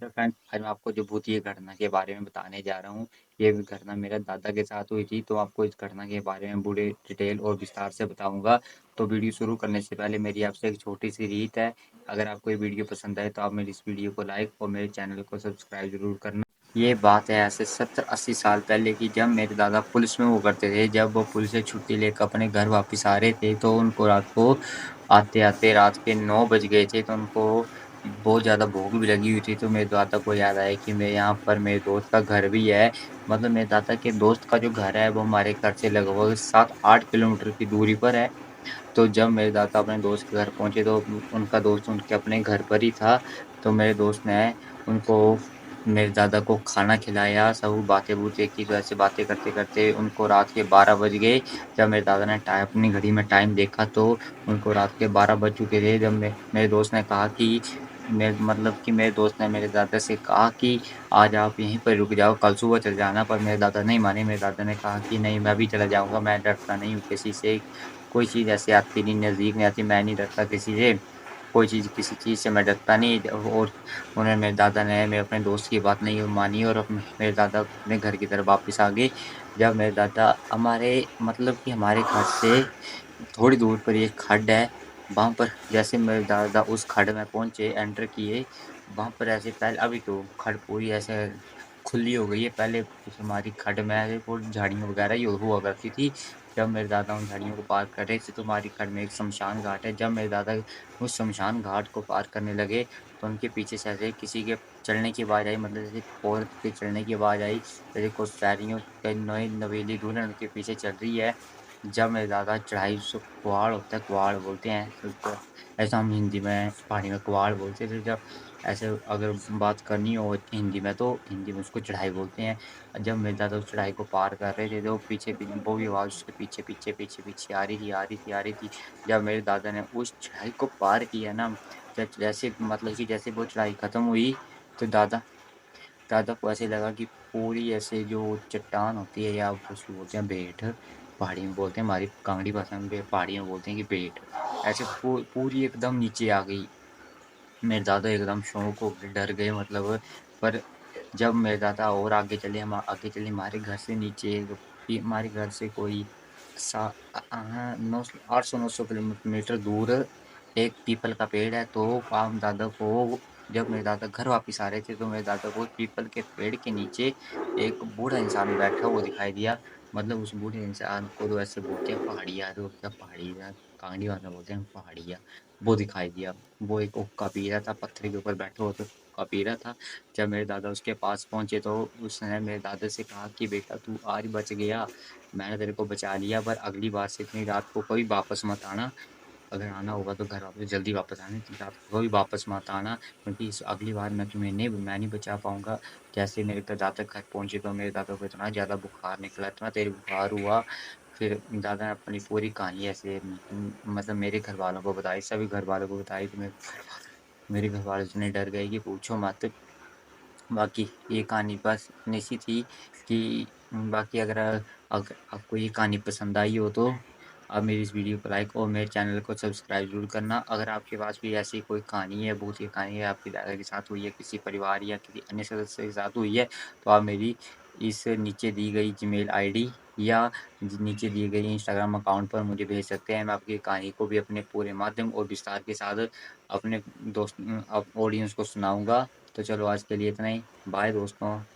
नमस्कार फ्रेंड्स, आज मैं आपको जो भूतिया घटना के बारे में बताने जा रहा हूँ। ये घटना मेरे दादा के साथ हुई थी, तो आपको इस घटना के बारे में पूरे डिटेल और विस्तार से बताऊंगा। तो वीडियो शुरू करने से पहले मेरी आपसे एक छोटी सी रीत है। अगर आपको ये वीडियो पसंद आए तो आप मेरी इस वीडियो को लाइक और मेरे चैनल को सब्सक्राइब जरूर करना। ये बात है ऐसे 70-80 साल पहले की, जब मेरे दादा पुलिस में वो करते थे। जब वो पुलिस से छुट्टी लेकर अपने घर वापस आ रहे थे, तो उनको रात को आते आते रात के 9 बज गए थे। तो उनको बहुत ज़्यादा भूख भी लगी हुई थी। तो मेरे दादा को याद आया कि मैं यहाँ पर मेरे दोस्त का घर भी है। मतलब मेरे दादा के दोस्त का जो घर है वो हमारे घर से लगभग 7-8 किलोमीटर की दूरी पर है। तो जब मेरे दादा अपने दोस्त के घर पहुंचे, तो उनका दोस्त उनके अपने घर पर ही था। तो मेरे दोस्त ने उनको मेरे दादा को खाना खिलाया, सब बातें बूतें की। तो ऐसे बातें करते करते उनको रात के 12 बज गए। जब मेरे दादा ने अपनी घड़ी में टाइम देखा, तो उनको रात के 12 बज चुके थे। जब मेरे दोस्त ने कहा कि मेरे दोस्त ने मेरे दादा से कहा कि आज आप यहीं पर रुक जाओ, कल सुबह चले जाना। पर मेरे दादा नहीं माने। मेरे दादा ने कहा कि नहीं, मैं भी चला जाऊंगा, मैं डरता नहीं हूँ किसी से। कोई चीज़ ऐसे आती नहीं, नज़दीक नहीं आती, मैं नहीं डरता किसी से। कोई चीज़ किसी चीज़ से मैं डरता नहीं। और मेरे दादा ने मेरे अपने दोस्त की बात नहीं मानी, और मेरे दादा अपने घर की तरफ वापस आ गए। जब मेरे दादा हमारे घर से थोड़ी दूर पर एक खड्ड है। वहाँ पर जैसे मेरे दादा उस खड्ड में पहुंचे, एंटर किए, वहाँ पर ऐसे पहले, अभी तो खड्ड पूरी ऐसे खुली हो गई है। पहले उस हमारी खड्ड में ऐसे पूरी झाड़ियाँ वगैरह ही हुआ करती थी। जब मेरे दादा उन झाड़ियों को पार कर रहे थे, तो हमारी खड्ड में एक शमशान घाट है। जब मेरे दादा उस शमशान घाट को पार करने लगे, तो उनके पीछे से ऐसे किसी के चलने की आवाज़ आई। मतलब जैसे औरत के चलने की आवाज़ आई, जैसे कुछ शायरियों के नई नवेली दुल्हन उनके पीछे चल रही है। जब मेरे दादा चढ़ाई, उसको कुआड़ होता है, कुआड़ बोलते हैं उसको। ऐसा हम हिंदी में, पहाड़ी में कुआड़ बोलते थे। जब ऐसे अगर बात करनी हो हिंदी में, तो हिंदी में उसको चढ़ाई बोलते हैं। जब मेरे दादा उस चढ़ाई को पार कर रहे थे, तो वो भी आवाज़ उसके पीछे पीछे पीछे पीछे आ रही थी, आ रही थी, आ रही थी। जब मेरे दादा ने उस चढ़ाई को पार किया ना, जैसे वो चढ़ाई खत्म हुई, तो दादा दादा को ऐसे लगा कि पूरी ऐसे जो चट्टान होती है, या उसको बोलते हैं भेंट, पहाड़ी में बोलते हैं, हमारी कांगड़ी भाषा में पहाड़ी में बोलते हैं कि भेंट, ऐसे पूरी एकदम नीचे आ गई। मेरे दादा एकदम शौक हो गए, डर गए मतलब। पर जब मेरे दादा और आगे चले, हम आगे चले, हमारे घर से नीचे, हमारे घर से कोई 800-900 किलोमीटर दूर एक पीपल का पेड़ है। तो हम दादा को, जब मेरे दादा घर वापस आ रहे थे, तो मेरे दादा को पीपल के पेड़ के नीचे एक बूढ़ा इंसान बैठा हुआ दिखाई दिया। मतलब उस बूढ़े इंसान को तो ऐसे बोलते हैं पहाड़िया, तो क्या पहाड़िया, कांगड़ी भाषा में बोलते हैं पहाड़िया, वो दिखाई दिया। वो एक हुक्का पी रहा था, पत्थर के ऊपर बैठा हुआ था, हुक्का पी रहा था। जब मेरे दादा उसके पास पहुंचे, तो उसने मेरे दादा से कहा कि बेटा, तू आज बच गया, मैंने तेरे को बचा लिया, पर अगली बार से इतनी रात को कभी वापस मत आना। अगर आना होगा तो घर वापस जल्दी वापस आना, इतनी रात को कभी वापस मत आना, क्योंकि इस अगली बार मैं नहीं बचा पाऊंगा। जैसे मेरे दादा घर पहुंचे, तो मेरे दादा को इतना ज़्यादा बुखार निकला, इतना तेज बुखार हुआ। फिर दादा ने अपनी पूरी कहानी ऐसे मतलब मेरे घर वालों को बताई, सभी घर वालों को बताई। तो मेरे घर वाले इतने डर गए कि पूछो मत। बाकी ये कहानी बस इतनी सी थी कि बाकी अगर आपको ये कहानी पसंद आई हो, तो आप मेरी इस वीडियो को लाइक और मेरे चैनल को सब्सक्राइब जरूर करना। अगर आपके पास भी ऐसी कोई कहानी है, भूत की कहानी है, आपके दादा के साथ हुई है, किसी परिवार या किसी अन्य सदस्य के साथ हुई है, तो आप मेरी इस नीचे दी गई जीमेल आईडी या नीचे दिए गए इंस्टाग्राम अकाउंट पर मुझे भेज सकते हैं। मैं आपकी कहानी को भी अपने पूरे माध्यम और विस्तार के साथ अपने ऑडियंस को सुनाऊंगा। तो चलो आज के लिए इतना ही। बाय दोस्तों।